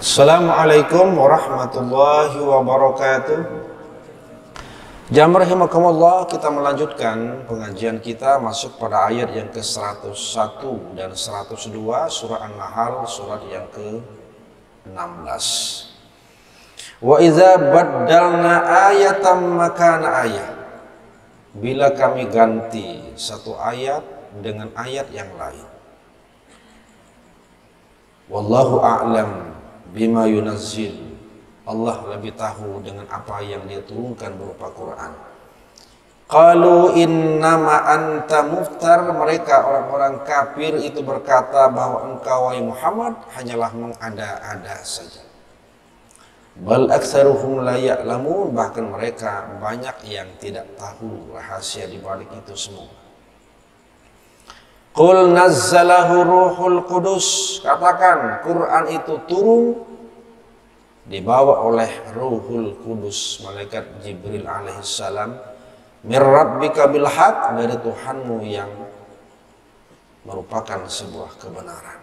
Assalamualaikum warahmatullahi wabarakatuh. Jamaah rahimakumullah, kita melanjutkan pengajian kita masuk pada ayat yang ke-101 dan 102 surah An-Nahl, surat yang ke-16. Wa idza baddalna ayatan makana ayah. Bila kami ganti satu ayat dengan ayat yang lain. Wallahu a'lam bima yunazzil. Allah lebih tahu dengan apa yang dia turunkan berupa Quran. Qalu innama anta muftar. Mereka orang-orang kafir itu berkata bahwa engkau wahai Muhammad hanyalah mengada-ada saja. Bal aktsaruhum la ya'lamun. Bahkan mereka banyak yang tidak tahu rahasia di balik itu semua. Qul nazzalahu ruhul qudus. Katakan Quran itu turun dibawa oleh Ruhul Qudus, malaikat Jibril alaihissalam, mir rabbika bil haq, dari Tuhanmu yang merupakan sebuah kebenaran.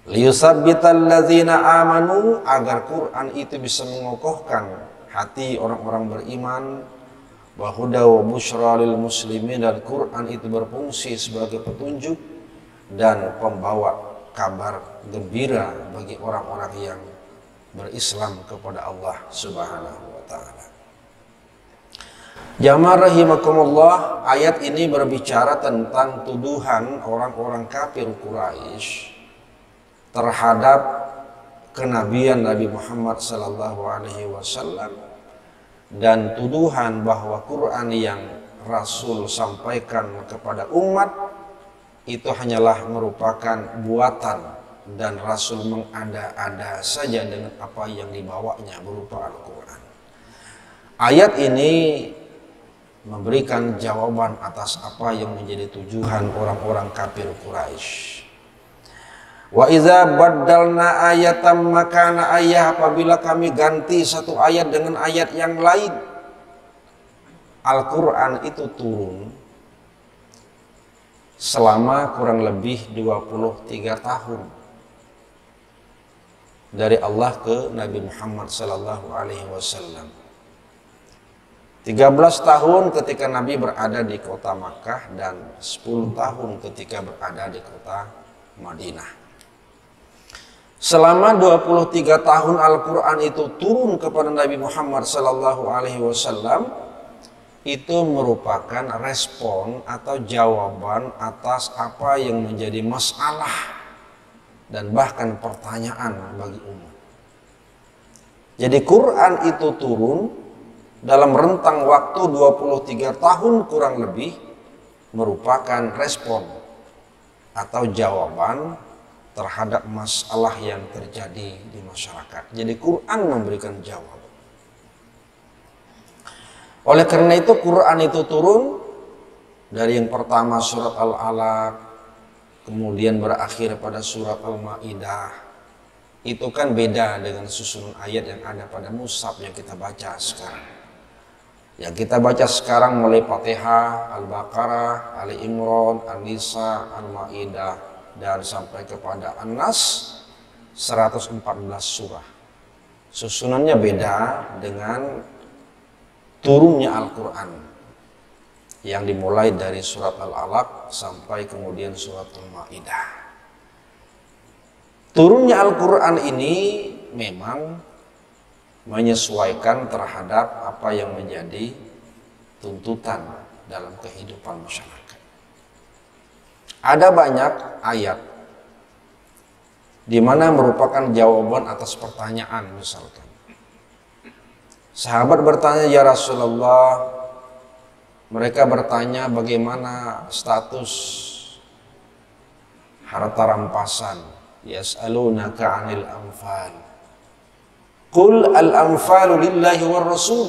Liyusabbital ladzina amanu, agar Quran itu bisa mengokohkan hati orang-orang beriman. Wa huda wa busyra lil muslimin, dan Quran itu berfungsi sebagai petunjuk dan pembawa kabar gembira bagi orang-orang yang berislam kepada Allah Subhanahu wa taala. Jamaah rahimakumullah, ayat ini berbicara tentang tuduhan orang-orang kafir Quraisy terhadap kenabian Nabi Muhammad sallallahu alaihi wasallam, dan tuduhan bahwa Quran yang Rasul sampaikan kepada umat itu hanyalah merupakan buatan dan Rasul mengada-ada saja dengan apa yang dibawanya berupa Al-Quran. Ayat ini memberikan jawaban atas apa yang menjadi tujuan orang-orang kafir Quraisy. Wa idza baddalna ayatan makana ayah, apabila kami ganti satu ayat dengan ayat yang lain. Al-Quran itu turun selama kurang lebih 23 tahun dari Allah ke Nabi Muhammad sallallahu alaihi wasallam. 13 tahun ketika Nabi berada di kota Makkah dan 10 tahun ketika berada di kota Madinah. Selama 23 tahun Al-Quran itu turun kepada Nabi Muhammad sallallahu alaihi wasallam, itu merupakan respon atau jawaban atas apa yang menjadi masalah dan bahkan pertanyaan bagi umat. Jadi Quran itu turun dalam rentang waktu 23 tahun kurang lebih, merupakan respon atau jawaban terhadap masalah yang terjadi di masyarakat. Jadi Quran memberikan jawaban. Oleh karena itu Quran itu turun dari yang pertama surat Al-Alaq, kemudian berakhir pada surat Al-Maidah. Itu kan beda dengan susunan ayat yang ada pada mushaf yang kita baca sekarang. Yang kita baca sekarang mulai Fatihah, Al-Baqarah, Ali Imran, An-Nisa, Al-Maidah, dan sampai kepada An-Nas, 114 surah. Susunannya beda dengan turunnya Al-Quran yang dimulai dari surat Al-Alaq sampai kemudian surat Al-Maidah. Turunnya Al-Quran ini memang menyesuaikan terhadap apa yang menjadi tuntutan dalam kehidupan masyarakat. Ada banyak ayat di mana merupakan jawaban atas pertanyaan. Misalkan sahabat bertanya, ya Rasulullah, mereka bertanya bagaimana status harta rampasan. Yas'alunaka 'anil anfal. Qul al-anfalu lillahi war rasul.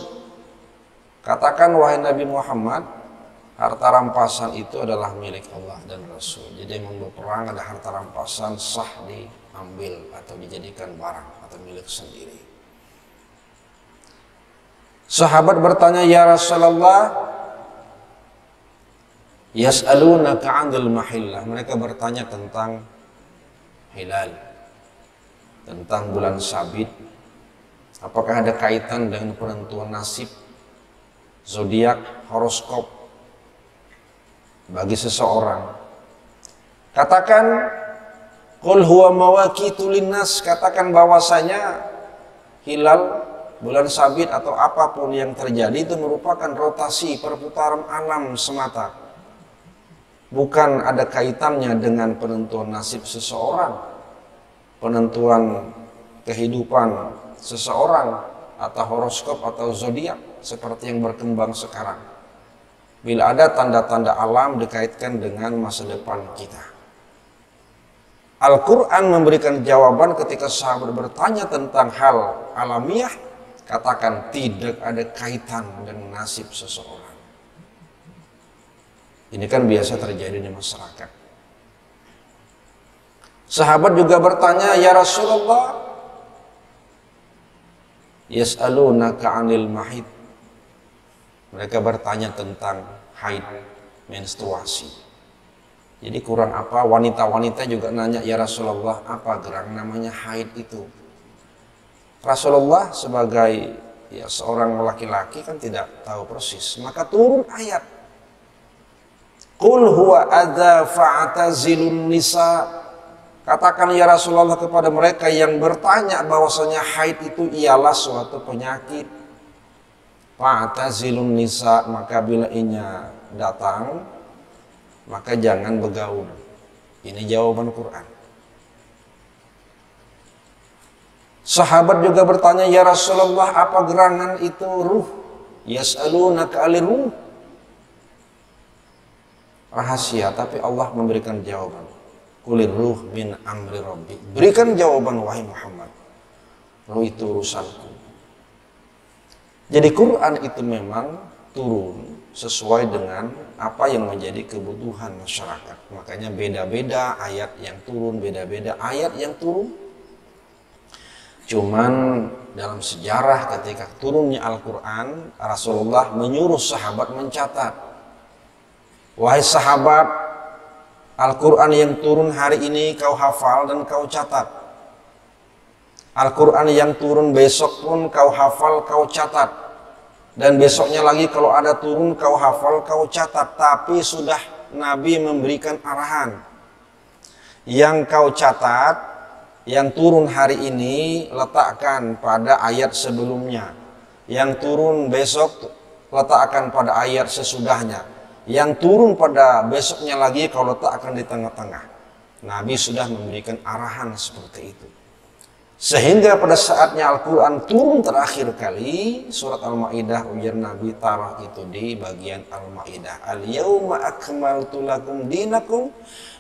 Katakan wahai Nabi Muhammad, harta rampasan itu adalah milik Allah dan Rasul. Jadi memang berperang ada harta rampasan sah diambil atau dijadikan barang atau milik sendiri. Sahabat bertanya, ya Rasulullah, yas'alunaka 'anil mahillah. Mereka bertanya tentang hilal, tentang bulan sabit, apakah ada kaitan dengan penentuan nasib, zodiak, horoskop bagi seseorang? Katakan, qul huwa mawaqitu linnas, katakan bahwasanya hilal, bulan sabit atau apapun yang terjadi itu merupakan rotasi perputaran alam semata. Bukan ada kaitannya dengan penentuan nasib seseorang, penentuan kehidupan seseorang, atau horoskop atau zodiak seperti yang berkembang sekarang. Bila ada tanda-tanda alam dikaitkan dengan masa depan kita. Al-Quran memberikan jawaban ketika sahabat bertanya tentang hal alamiah, katakan tidak ada kaitan dengan nasib seseorang. Ini kan biasa terjadi di masyarakat. Sahabat juga bertanya, ya Rasulullah, yas'alunaka 'anil mahid. Mereka bertanya tentang haid, menstruasi. Jadi kurang apa, wanita-wanita juga nanya, ya Rasulullah, apa gerak namanya haid itu? Rasulullah sebagai seorang laki-laki kan tidak tahu persis. Maka turun ayat, qul huwa adza fa'tazilun nisa. Katakan ya Rasulullah kepada mereka yang bertanya bahwasanya haid itu ialah suatu penyakit. Fa'tazilun nisa, maka bila inya datang, maka jangan bergaul. Ini jawaban Quran. Sahabat juga bertanya, ya Rasulullah, apa gerangan itu ruh? Yas'alunaka 'anil ruh. Rahasia, tapi Allah memberikan jawaban. Qulir ruh min amri rabbi. Berikan jawaban wahai Muhammad. Ruh itu urusanku. Jadi Quran itu memang turun sesuai dengan apa yang menjadi kebutuhan masyarakat. Makanya beda-beda ayat yang turun, beda-beda ayat yang turun. Cuman dalam sejarah ketika turunnya Al-Quran, Rasulullah menyuruh sahabat mencatat. Wahai sahabat, Al-Quran yang turun hari ini kau hafal dan kau catat. Al-Quran yang turun besok pun kau hafal, kau catat. Dan besoknya lagi kalau ada turun kau hafal, kau catat. Tapi sudah Nabi memberikan arahan. Yang kau catat, yang turun hari ini letakkan pada ayat sebelumnya. Yang turun besok letakkan pada ayat sesudahnya. Yang turun pada besoknya lagi kau letakkan di tengah-tengah. Nabi sudah memberikan arahan seperti itu. Sehingga pada saatnya Al-Quran turun terakhir kali, surat Al-Ma'idah, ujar Nabi, taruh itu di bagian Al-Ma'idah. Al-yawma akmaltu lakum dinakum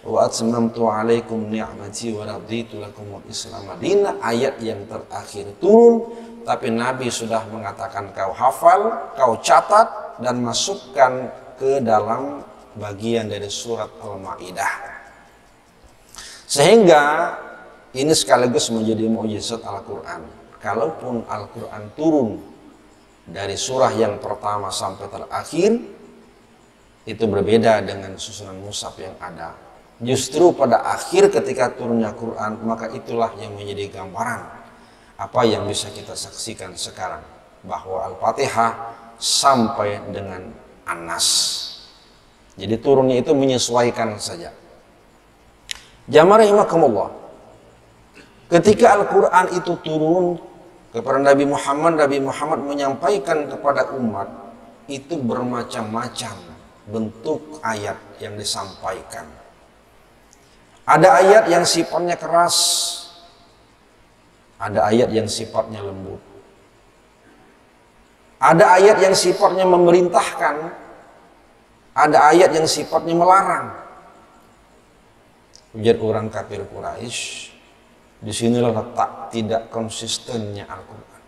wa atmamtu alaikum ni'mati wa raditu lakum al-islam madina. Ayat yang terakhir turun, tapi Nabi sudah mengatakan kau hafal, kau catat, dan masukkan ke dalam bagian dari surat Al-Ma'idah. Sehingga ini sekaligus menjadi mukjizat Al-Quran. Kalaupun Al-Quran turun dari surah yang pertama sampai terakhir, itu berbeda dengan susunan mushaf yang ada. Justru pada akhir ketika turunnya Quran, maka itulah yang menjadi gambaran apa yang bisa kita saksikan sekarang. Bahwa Al-Fatihah sampai dengan An-Nas. Jadi turunnya itu menyesuaikan saja. Jamaah rahimakumullah. Ketika Al-Quran itu turun kepada Nabi Muhammad menyampaikan kepada umat, itu bermacam-macam bentuk ayat yang disampaikan. Ada ayat yang sifatnya keras, ada ayat yang sifatnya lembut. Ada ayat yang sifatnya memerintahkan, ada ayat yang sifatnya melarang. Ujar orang kafir Quraisy, disinilah letak tidak konsistennya Al-Quran.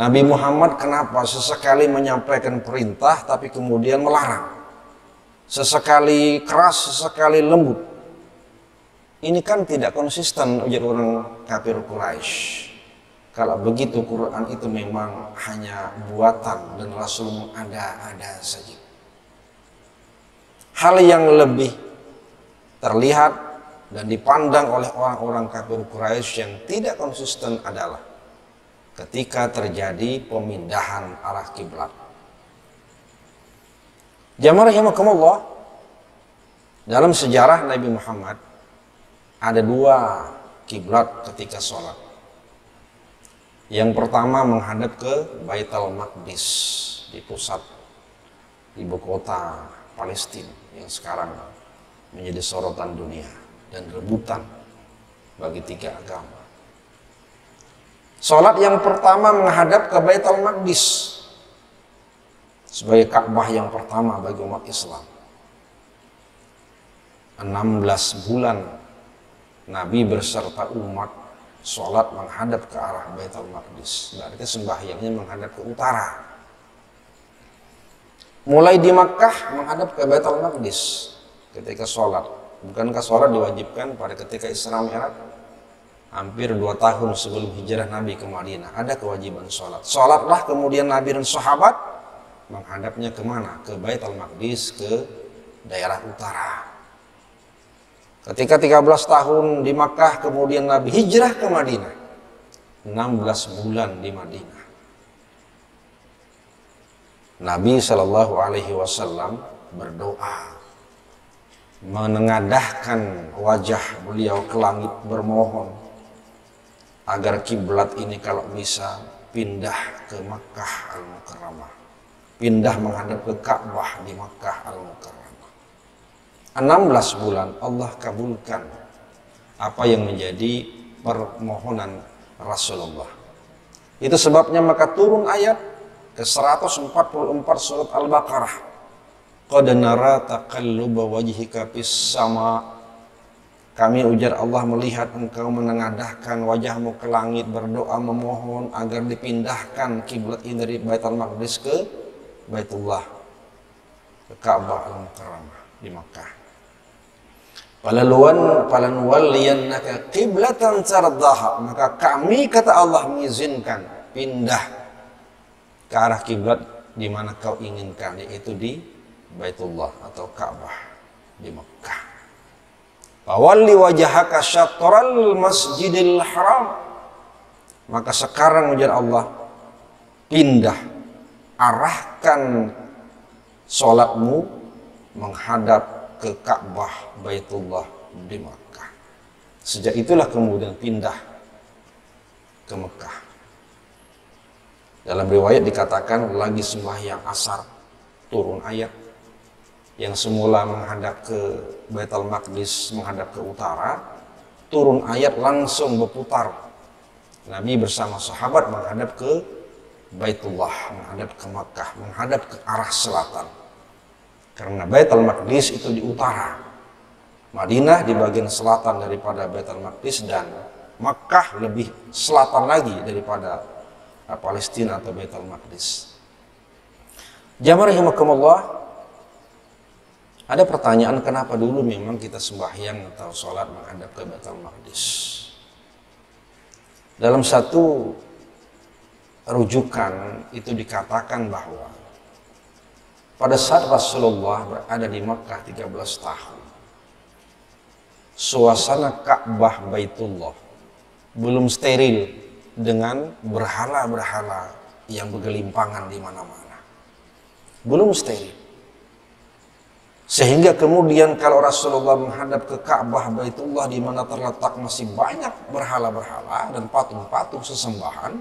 Nabi Muhammad kenapa sesekali menyampaikan perintah tapi kemudian melarang? Sesekali keras, sesekali lembut. Ini kan tidak konsisten, ujar orang kafir Quraisy. Kalau begitu Quran itu memang hanya buatan dan Rasul mengada-ada saja. Hal yang lebih terlihat dan dipandang oleh orang-orang kafir Quraisy yang tidak konsisten adalah ketika terjadi pemindahan arah kiblat. Jamaah rahimakumullah, dalam sejarah Nabi Muhammad ada dua kiblat ketika sholat. Yang pertama menghadap ke Baitul Maqdis di pusat ibu kota Palestina yang sekarang menjadi sorotan dunia dan rebutan bagi tiga agama. Salat yang pertama menghadap ke Baitul Maqdis sebagai Ka'bah yang pertama bagi umat Islam. 16 bulan Nabi berserta umat salat menghadap ke arah Baitul Maqdis. Berarti sembahyangnya menghadap ke utara. Mulai di Makkah menghadap ke Baitul Maqdis ketika sholat. Bukankah sholat diwajibkan pada ketika Isra Mi'raj? Hampir 2 tahun sebelum hijrah Nabi ke Madinah ada kewajiban sholat. Sholatlah kemudian Nabi dan sahabat menghadapnya kemana? Ke Baitul Maqdis, ke daerah utara. Ketika 13 tahun di Makkah kemudian Nabi hijrah ke Madinah. 16 bulan di Madinah. Nabi Shallallahu Alaihi Wasallam berdoa, menengadahkan wajah beliau ke langit bermohon agar kiblat ini kalau bisa pindah ke Makkah Al-Mukarramah, pindah menghadap ke Ka'bah di Makkah Al-Mukarramah. 16 bulan Allah kabulkan apa yang menjadi permohonan Rasulullah. Itu sebabnya maka turun ayat ke 144 surat Al-Baqarah. Qad nara taqalluba wajhika fis sama. Kami ujar Allah melihat engkau menengadahkan wajahmu ke langit berdoa memohon agar dipindahkan kiblat ini dari Baitul Maqdis ke Baitullah, ke Ka'bah Al-Mukarramah di Makkah. Falanuwalliyannaka qiblatan tardaha, maka kami kata Allah mengizinkan pindah ke arah kiblat di mana kau inginkan, yaitu di Baitullah atau Ka'bah di Makkah. Fawalli wajhaka syatral Masjidil Haram, maka sekarang ujar Allah, pindah, arahkan sholatmu menghadap ke Ka'bah Baitullah di Makkah. Sejak itulah kemudian pindah ke Makkah. Dalam riwayat dikatakan lagi sembahyang asar turun ayat yang semula menghadap ke Baitul Maqdis, menghadap ke utara, turun ayat langsung berputar. Nabi bersama sahabat menghadap ke Baitullah, menghadap ke Makkah, menghadap ke arah selatan. Karena Baitul Maqdis itu di utara, Madinah di bagian selatan daripada Baitul Maqdis, dan Makkah lebih selatan lagi daripada Palestina atau Baitul Maqdis. Jamaah rahimakumullah, ada pertanyaan kenapa dulu memang kita sembahyang atau sholat menghadap ke Baitul Maqdis. Dalam satu rujukan itu dikatakan bahwa pada saat Rasulullah berada di Makkah 13 tahun, suasana Ka'bah Baitullah belum steril dengan berhala-berhala yang bergelimpangan di mana-mana. Belum steril. Sehingga kemudian kalau Rasulullah menghadap ke Ka'bah Baitullah di mana terletak masih banyak berhala-berhala dan patung-patung sesembahan,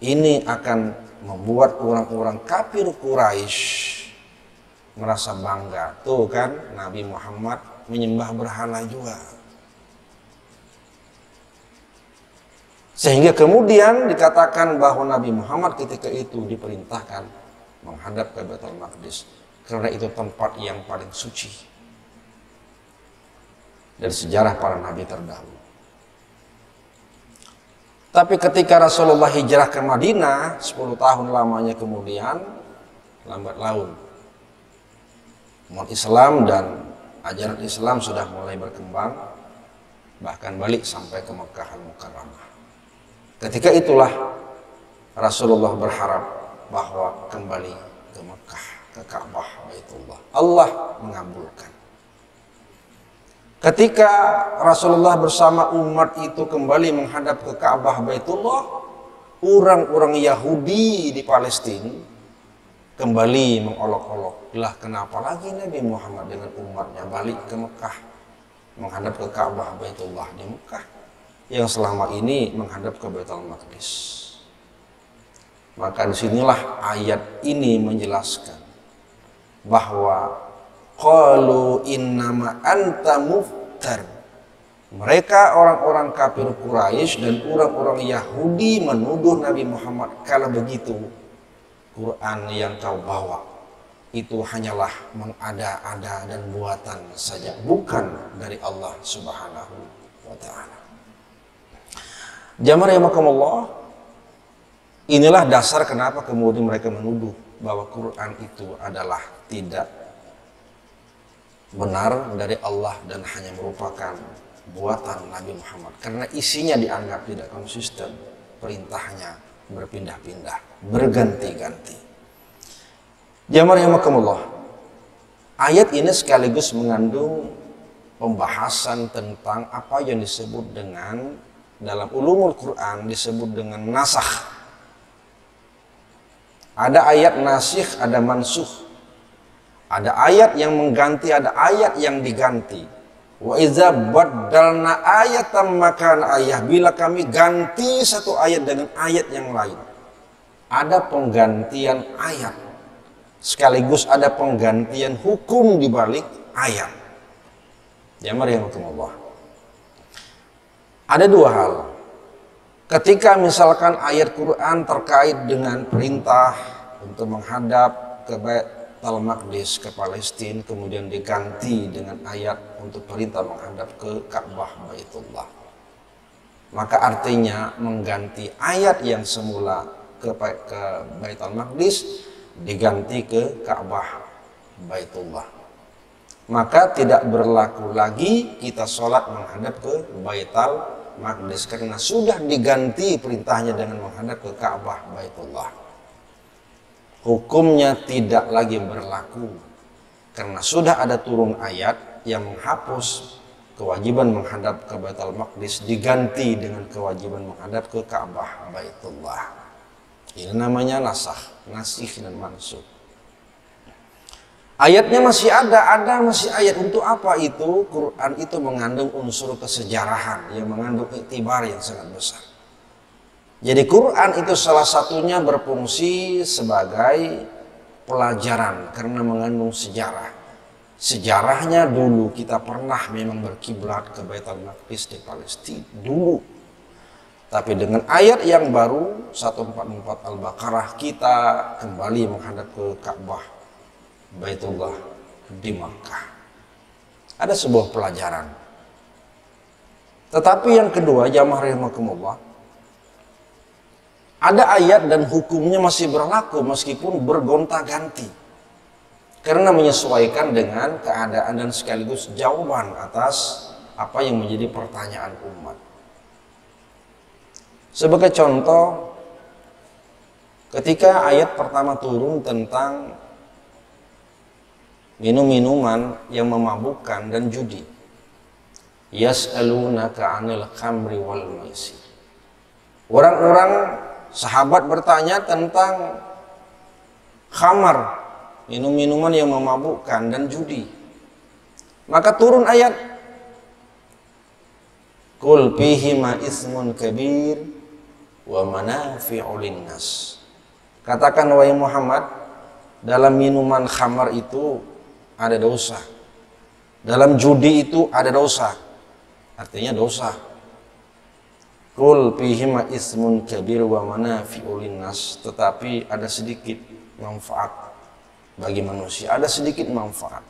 ini akan membuat orang-orang kafir Quraisy merasa bangga. Tuh kan, Nabi Muhammad menyembah berhala juga. Sehingga kemudian dikatakan bahwa Nabi Muhammad ketika itu diperintahkan menghadap ke Baitul Maqdis, karena itu tempat yang paling suci dari sejarah para nabi terdahulu. Tapi ketika Rasulullah hijrah ke Madinah 10 tahun lamanya kemudian, lambat laun umat Islam dan ajaran Islam sudah mulai berkembang, bahkan balik sampai ke Makkah Al-Mukarramah. Ketika itulah Rasulullah berharap bahwa kembali ke Makkah, ke Ka'bah Baitullah. Allah mengabulkan. Ketika Rasulullah bersama umat itu kembali menghadap ke Ka'bah Baitullah, orang-orang Yahudi di Palestina kembali mengolok-olok, lah kenapa lagi Nabi Muhammad dengan umatnya balik ke Mekah menghadap ke Ka'bah Baitullah di Mekah yang selama ini menghadap ke Baitul Maqdis. Maka disinilah ayat ini menjelaskan bahwa qalu innama anta muftar. Mereka orang-orang kafir Quraisy dan orang-orang Yahudi menuduh Nabi Muhammad, kalau begitu Quran yang kau bawa itu hanyalah mengada-ada dan buatan saja, bukan dari Allah Subhanahu wa taala. Jamaah rahimakumullah, inilah dasar kenapa kemudian mereka menuduh bahwa Quran itu adalah tidak benar dari Allah dan hanya merupakan buatan Nabi Muhammad, karena isinya dianggap tidak konsisten, perintahnya berpindah-pindah, berganti-ganti. Jamaah rahimakumullah, ayat ini sekaligus mengandung pembahasan tentang apa yang disebut dengan dalam ulumul Quran disebut dengan nasakh. Ada ayat nasikh, ada mansukh. Ada ayat yang mengganti, ada ayat yang diganti. Wa idza baddalna ayatan makana ayah, bila kami ganti satu ayat dengan ayat yang lain. Ada penggantian ayat. Sekaligus ada penggantian hukum di balik ayat. Jamaah rahimakumullah. Ada dua hal. Ketika misalkan ayat Quran terkait dengan perintah untuk menghadap ke Baitul Maqdis, ke Palestina, kemudian diganti dengan ayat untuk perintah menghadap ke Ka'bah Baitullah, maka artinya mengganti ayat yang semula ke Baitul Maqdis diganti ke Ka'bah Baitullah. Maka tidak berlaku lagi kita sholat menghadap ke Baitul Maqdis, karena sudah diganti perintahnya dengan menghadap ke Ka'bah Baitullah. Hukumnya tidak lagi berlaku karena sudah ada turun ayat yang menghapus kewajiban menghadap ke Baitul Maqdis, diganti dengan kewajiban menghadap ke Ka'bah Baitullah. Ini namanya nasikh dan mansukh. Ayatnya masih ada masih ayat. Untuk apa itu? Quran itu mengandung unsur kesejarahan yang mengandung iktibar yang sangat besar. Jadi Quran itu salah satunya berfungsi sebagai pelajaran karena mengandung sejarah. Sejarahnya dulu kita pernah memang berkiblat ke Baitul Maqdis di Palestina dulu. Tapi dengan ayat yang baru 144 Al-Baqarah kita kembali menghadap ke Ka'bah Baitullah di Makkah. Ada sebuah pelajaran. Tetapi yang kedua, jamaah rahimakumullah, ada ayat dan hukumnya masih berlaku meskipun bergonta-ganti, karena menyesuaikan dengan keadaan dan sekaligus jawaban atas apa yang menjadi pertanyaan umat. Sebagai contoh, ketika ayat pertama turun tentang minum-minuman yang memabukkan dan judi, yas'alunaka 'anil khamri wal maisir. Orang-orang sahabat bertanya tentang khamar, minum-minuman yang memabukkan dan judi. Maka turun ayat, qul fihima ismun kabir wa manafi'u linnas. Katakan wahai Muhammad, dalam minuman khamar itu ada dosa, dalam judi itu ada dosa, artinya dosa. Qul fihima ismun kabir wa manafi'u linnas, tetapi ada sedikit manfaat bagi manusia, ada sedikit manfaat.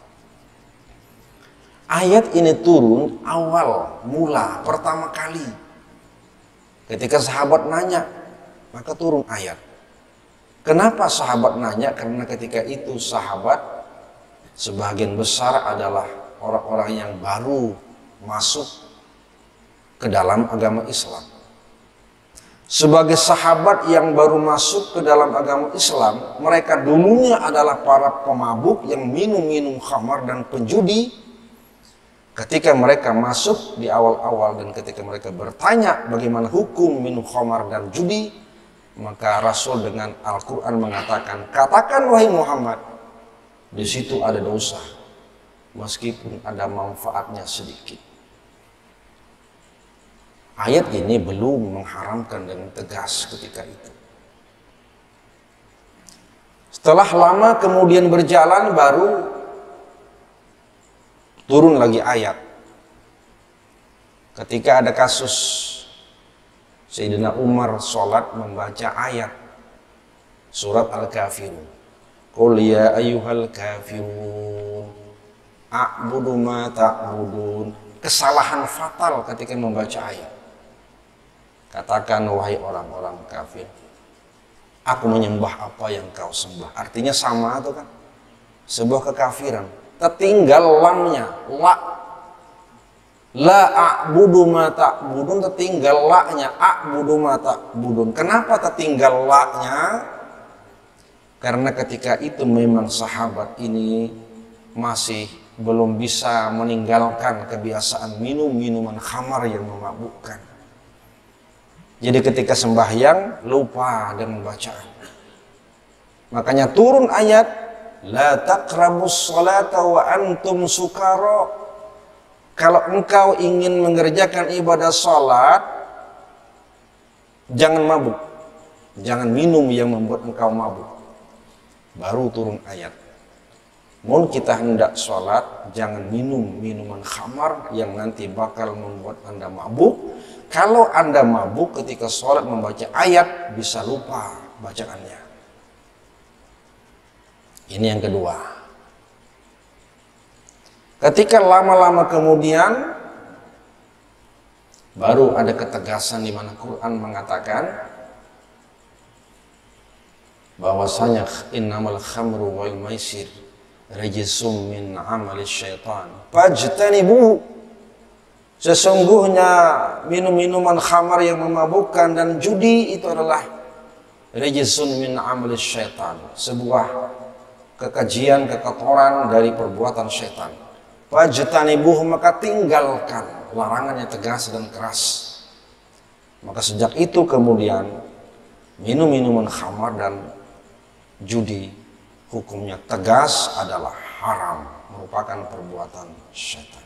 Ayat ini turun awal mula pertama kali ketika sahabat nanya, maka turun ayat. Kenapa sahabat nanya? Karena ketika itu sahabat sebagian besar adalah orang-orang yang baru masuk ke dalam agama Islam. Sebagai sahabat yang baru masuk ke dalam agama Islam, mereka dulunya adalah para pemabuk yang minum-minum khamar dan penjudi. ketika mereka masuk di awal-awal dan ketika mereka bertanya bagaimana hukum minum khamar dan judi, maka Rasul dengan Al-Quran mengatakan, katakan wahai Muhammad, di situ ada dosa meskipun ada manfaatnya sedikit. Ayat ini belum mengharamkan dengan tegas ketika itu. Setelah lama kemudian berjalan, baru turun lagi ayat. Ketika ada kasus Sayyidina Umar sholat membaca ayat surat Al-Kafirun. Qul ya ayyuhal kafirun a'budu ma ta'budun. Kesalahan fatal ketika membaca ayat. Katakan wahai orang-orang kafir, aku menyembah apa yang kau sembah. Artinya sama itu kan, sebuah kekafiran. Tertinggal lamnya, la a'budu ma ta'budun, tertinggal la-nya, a'budu ma ta'budun. Kenapa tertinggal la-nya? Karena ketika itu memang sahabat ini masih belum bisa meninggalkan kebiasaan minum minuman khamar yang memabukkan. Jadi ketika sembahyang lupa dengan bacaan. Makanya turun ayat la taqrabus sholata wa antum sukara. Kalau engkau ingin mengerjakan ibadah salat, jangan mabuk. Jangan minum yang membuat engkau mabuk. Baru turun ayat. Mohon kita hendak sholat, jangan minum minuman khamar yang nanti bakal membuat Anda mabuk. Kalau Anda mabuk ketika sholat membaca ayat, bisa lupa bacaannya. Ini yang kedua. Ketika lama-lama kemudian, baru ada ketegasan di mana Quran mengatakan bahwasanya innamal khamru wal maisir rajisum min amali syaitan fajtanibuhu. Sesungguhnya minum-minuman khamar yang memabukkan dan judi itu adalah rajisum min amali syaitan, sebuah kekejian, kekotoran dari perbuatan syaitan. Fajtanibuhu, maka tinggalkan. Larangannya tegas dan keras. Maka sejak itu kemudian minum-minuman khamar dan judi hukumnya tegas adalah haram, merupakan perbuatan syaitan.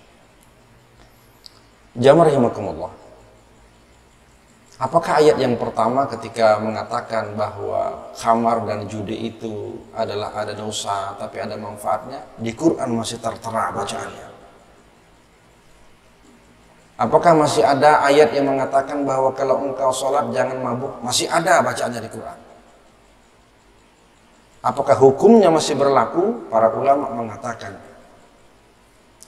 Jamaah rahimakumullah. Apakah ayat yang pertama ketika mengatakan bahwa khamar dan judi itu adalah ada dosa tapi ada manfaatnya, di Quran masih tertera bacaannya? Apakah masih ada ayat yang mengatakan bahwa kalau engkau sholat jangan mabuk? Masih ada bacaannya di Quran. Apakah hukumnya masih berlaku? Para ulama mengatakan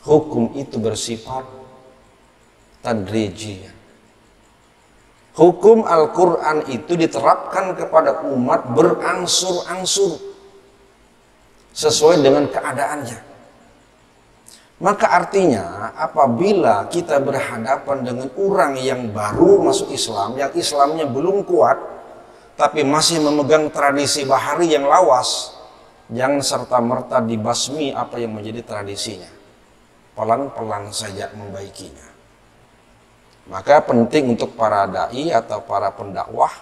hukum itu bersifat tadrijiyah. Hukum Al-Quran itu diterapkan kepada umat berangsur-angsur sesuai dengan keadaannya. Maka artinya apabila kita berhadapan dengan orang yang baru masuk Islam, yang Islamnya belum kuat, tapi masih memegang tradisi bahari yang lawas, jangan serta-merta dibasmi apa yang menjadi tradisinya. Pelan-pelan saja membaikinya. Maka penting untuk para da'i atau para pendakwah,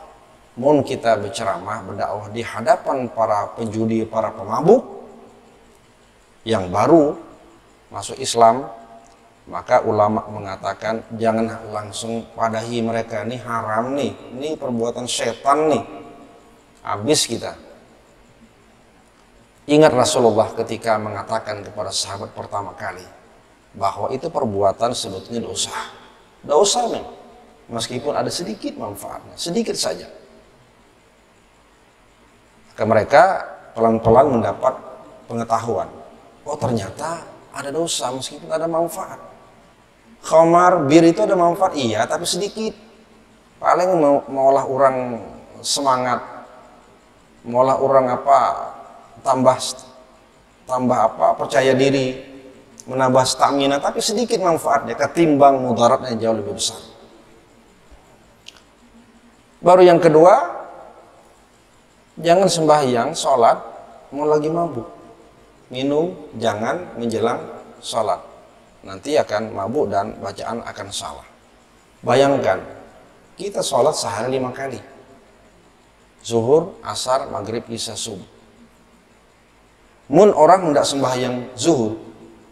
mohon kita berceramah, berdakwah di hadapan para penjudi, para pemabuk yang baru masuk Islam, maka ulama mengatakan jangan langsung padahi mereka, ini haram nih, ini perbuatan setan nih, habis kita. Ingat Rasulullah ketika mengatakan kepada sahabat pertama kali bahwa itu perbuatan sebetulnya dosa. Dosa memang, meskipun ada sedikit manfaatnya, sedikit saja. Maka mereka pelan-pelan mendapat pengetahuan, oh ternyata ada dosa meskipun ada manfaat. Khamar, bir itu ada manfaat, iya, tapi sedikit. Paling maulah orang semangat, maulah orang tambah percaya diri, menambah stamina, tapi sedikit manfaatnya ketimbang mudaratnya jauh lebih besar. Baru yang kedua, jangan sembahyang, sholat, mau lagi mabuk. Minum jangan menjelang sholat. nanti akan mabuk dan bacaan akan salah. Bayangkan, kita sholat sehari 5 kali. Zuhur, asar, maghrib, isya, subuh. Mun orang hendak sembahyang zuhur,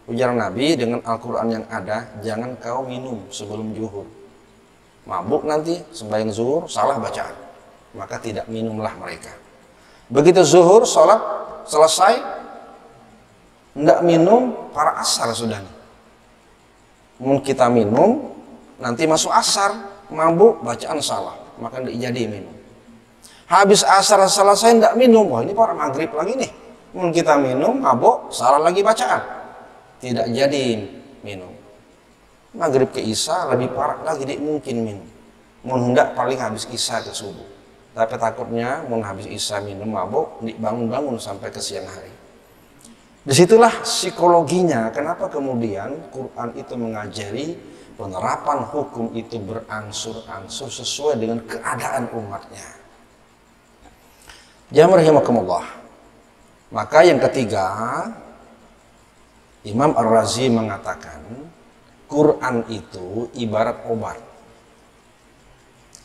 ujar Nabi dengan Al-Quran yang ada, jangan kau minum sebelum zuhur. Mabuk nanti sembahyang zuhur, salah bacaan. Maka tidak minumlah mereka. Begitu zuhur, sholat selesai, hendak minum, para asar sudah. Mun kita minum, nanti masuk asar, mabuk, bacaan salah, maka tidak jadi minum. Habis asar selesai hendak minum, wah ini para maghrib lagi nih. Mun kita minum, mabuk, salah lagi bacaan, tidak jadi minum. Maghrib ke isya lebih parah lagi, tidak mungkin minum. Mun hendak paling habis isya ke subuh. Tapi takutnya mun habis isya minum mabuk, bangun-bangun sampai ke siang hari. Disitulah psikologinya, kenapa kemudian Quran itu mengajari penerapan hukum itu berangsur-angsur sesuai dengan keadaan umatnya. Jamaah rahimakumullah. Maka yang ketiga, Imam Ar-Razi mengatakan Quran itu ibarat obat.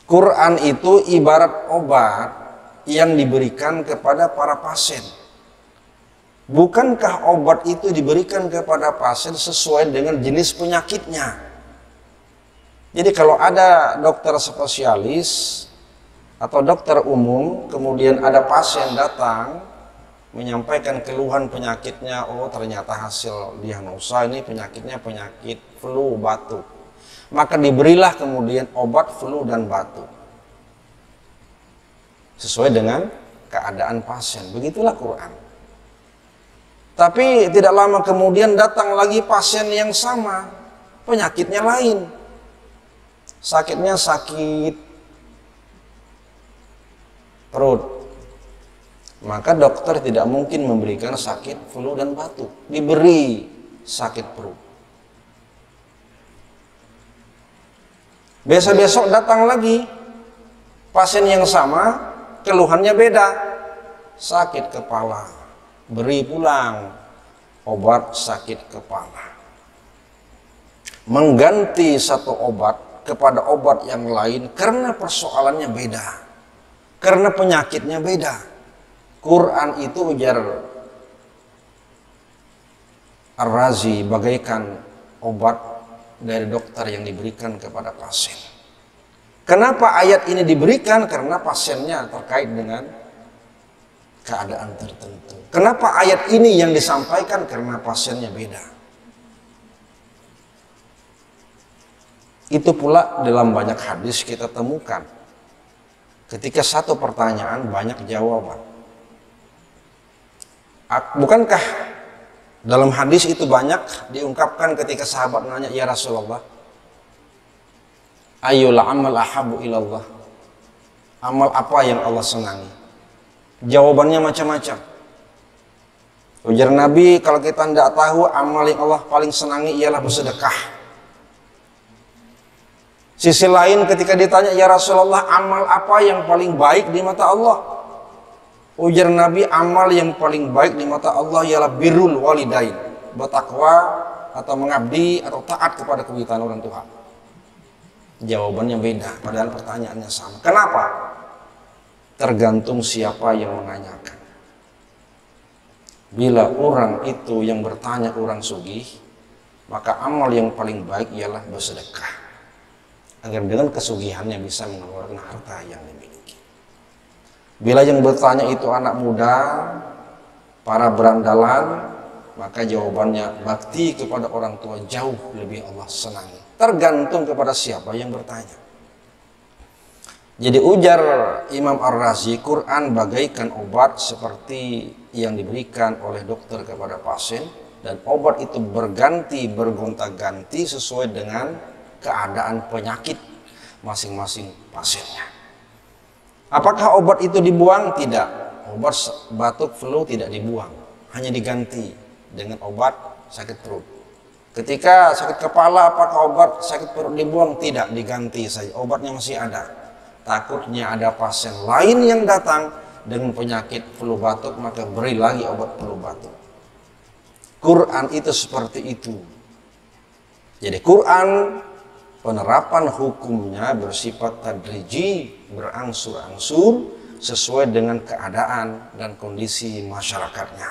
Quran itu ibarat obat yang diberikan kepada para pasien. Bukankah obat itu diberikan kepada pasien sesuai dengan jenis penyakitnya? Jadi kalau ada dokter spesialis atau dokter umum, kemudian ada pasien datang menyampaikan keluhan penyakitnya, oh ternyata hasil diagnosa ini penyakitnya penyakit flu batuk. Maka diberilah kemudian obat flu dan batuk. Sesuai dengan keadaan pasien. Begitulah Quran. Tapi tidak lama kemudian datang lagi pasien yang sama, penyakitnya lain. Sakitnya sakit perut. Maka dokter tidak mungkin memberikan sakit flu dan batuk. Diberi sakit perut. Besok-besok datang lagi pasien yang sama, keluhannya beda. Sakit kepala, beri pulang obat sakit kepala. Mengganti satu obat kepada obat yang lain karena persoalannya beda, karena penyakitnya beda. Quran itu ujar Ar-Razi bagaikan obat dari dokter yang diberikan kepada pasien. Kenapa ayat ini diberikan? Karena pasiennya terkait dengan keadaan tertentu. Kenapa ayat ini yang disampaikan? Karena pasiennya beda. Itu pula dalam banyak hadis kita temukan. Ketika satu pertanyaan banyak jawaban. Bukankah dalam hadis itu banyak diungkapkan ketika sahabat nanya, ya Rasulullah, ayyul amal ahabu ilallah, amal apa yang Allah senangi? Jawabannya macam-macam. Ujar Nabi, kalau kita tidak tahu, amal yang Allah paling senangi ialah bersedekah. Sisi lain ketika ditanya, ya Rasulullah, amal apa yang paling baik di mata Allah? Ujar Nabi, amal yang paling baik di mata Allah ialah birrul walidain, bertakwa atau mengabdi atau taat kepada kedua orang tua. Jawabannya beda, padahal pertanyaannya sama. Kenapa? Tergantung siapa yang menanyakan. Bila orang itu yang bertanya orang sugih, maka amal yang paling baik ialah bersedekah, agar dengan kesugihannya bisa mengeluarkan harta yang dimiliki. Bila yang bertanya itu anak muda, para berandalan, maka jawabannya bakti kepada orang tua jauh lebih Allah senangi. Tergantung kepada siapa yang bertanya. Jadi ujar Imam Ar-Razi, Quran bagaikan obat seperti yang diberikan oleh dokter kepada pasien, dan obat itu berganti, bergonta-ganti sesuai dengan keadaan penyakit masing-masing pasiennya. Apakah obat itu dibuang? Tidak. Obat batuk flu tidak dibuang, hanya diganti dengan obat sakit perut. Ketika sakit kepala, apakah obat sakit perut dibuang? Tidak, diganti saja. Obatnya masih ada. Takutnya ada pasien lain yang datang dengan penyakit flu batuk, maka beri lagi obat flu batuk. Quran itu seperti itu. Jadi Quran penerapan hukumnya bersifat tadriji, berangsur-angsur sesuai dengan keadaan dan kondisi masyarakatnya.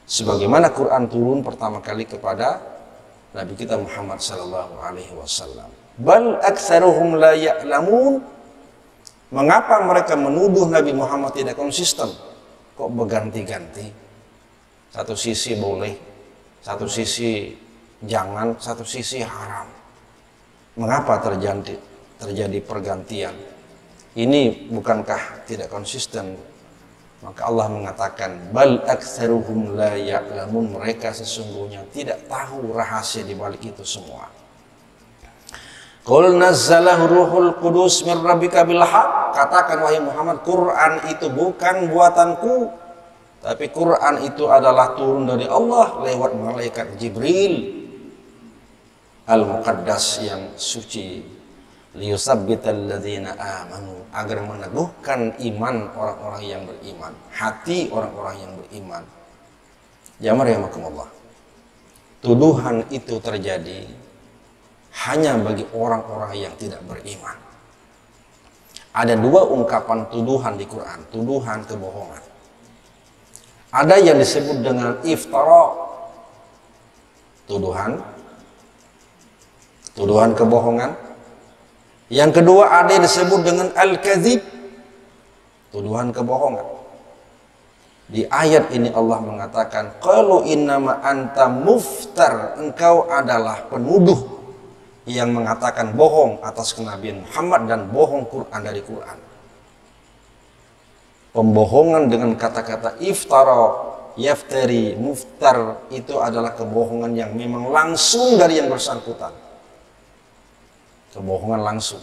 Sebagaimana Quran turun pertama kali kepada Nabi kita Muhammad sallallahu alaihi wasallam. Bal aktsaruhum la ya'lamun. Mengapa mereka menuduh Nabi Muhammad tidak konsisten? Kok berganti-ganti? Satu sisi boleh, satu sisi jangan, satu sisi haram. Mengapa terjadi pergantian? Ini bukankah tidak konsisten? Maka Allah mengatakan bal aktsaruhum la ya'lamun, mereka sesungguhnya tidak tahu rahasia di balik itu semua. Qul nazzalahu ruhul qudus min rabbika bil haqq, katakan wahai Muhammad, Quran itu bukan buatanku, tapi Quran itu adalah turun dari Allah lewat malaikat Jibril al-muqaddas yang suci, liyusabbital ladzina amanu, agar meneguhkan iman orang-orang yang beriman, hati orang-orang yang beriman. Jamaah rahimakumullah. Tuduhan itu terjadi hanya bagi orang-orang yang tidak beriman. Ada dua ungkapan tuduhan di Quran, tuduhan kebohongan. Ada yang disebut dengan iftara, tuduhan kebohongan. Yang kedua ada yang disebut dengan al-kadzib, tuduhan kebohongan. Di ayat ini Allah mengatakan, qalu innama anta muftar, engkau adalah penuduh yang mengatakan bohong atas kenabian Muhammad dan bohong Quran dari Quran. Pembohongan dengan kata-kata iftara, yaftari, muftar itu adalah kebohongan yang memang langsung dari yang bersangkutan. Kebohongan langsung.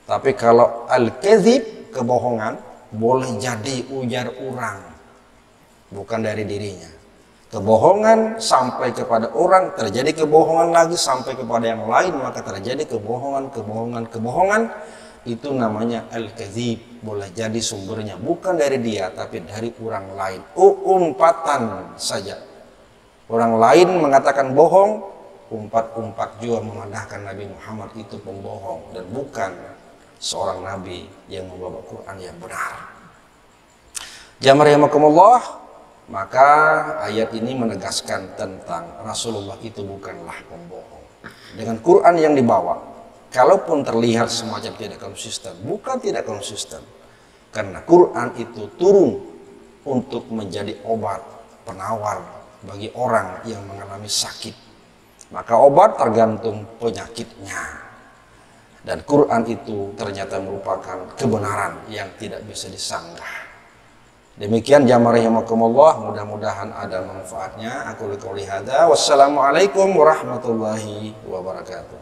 Tapi kalau al-kadzib, kebohongan, boleh jadi ujar orang, bukan dari dirinya. Kebohongan sampai kepada orang, terjadi kebohongan lagi sampai kepada yang lain, maka terjadi kebohongan. Itu namanya al-kadzib. Boleh jadi sumbernya bukan dari dia, tapi dari orang lain. Umpatan saja. Orang lain mengatakan bohong, umpat-umpat juga mengandahkan Nabi Muhammad itu pembohong dan bukan seorang nabi yang membawa Quran yang benar. Jamaah rahimakumullah, maka ayat ini menegaskan tentang Rasulullah itu bukanlah pembohong. Dengan Quran yang dibawa, kalaupun terlihat semacam tidak konsisten, bukan tidak konsisten, karena Quran itu turun untuk menjadi obat penawar bagi orang yang mengalami sakit. Maka obat tergantung penyakitnya. Dan Quran itu ternyata merupakan kebenaran yang tidak bisa disanggah. Demikian jamaah rahimakumullah, mudah-mudahan ada manfaatnya. Aku qouli hadza, wassalamualaikum warahmatullahi wabarakatuh.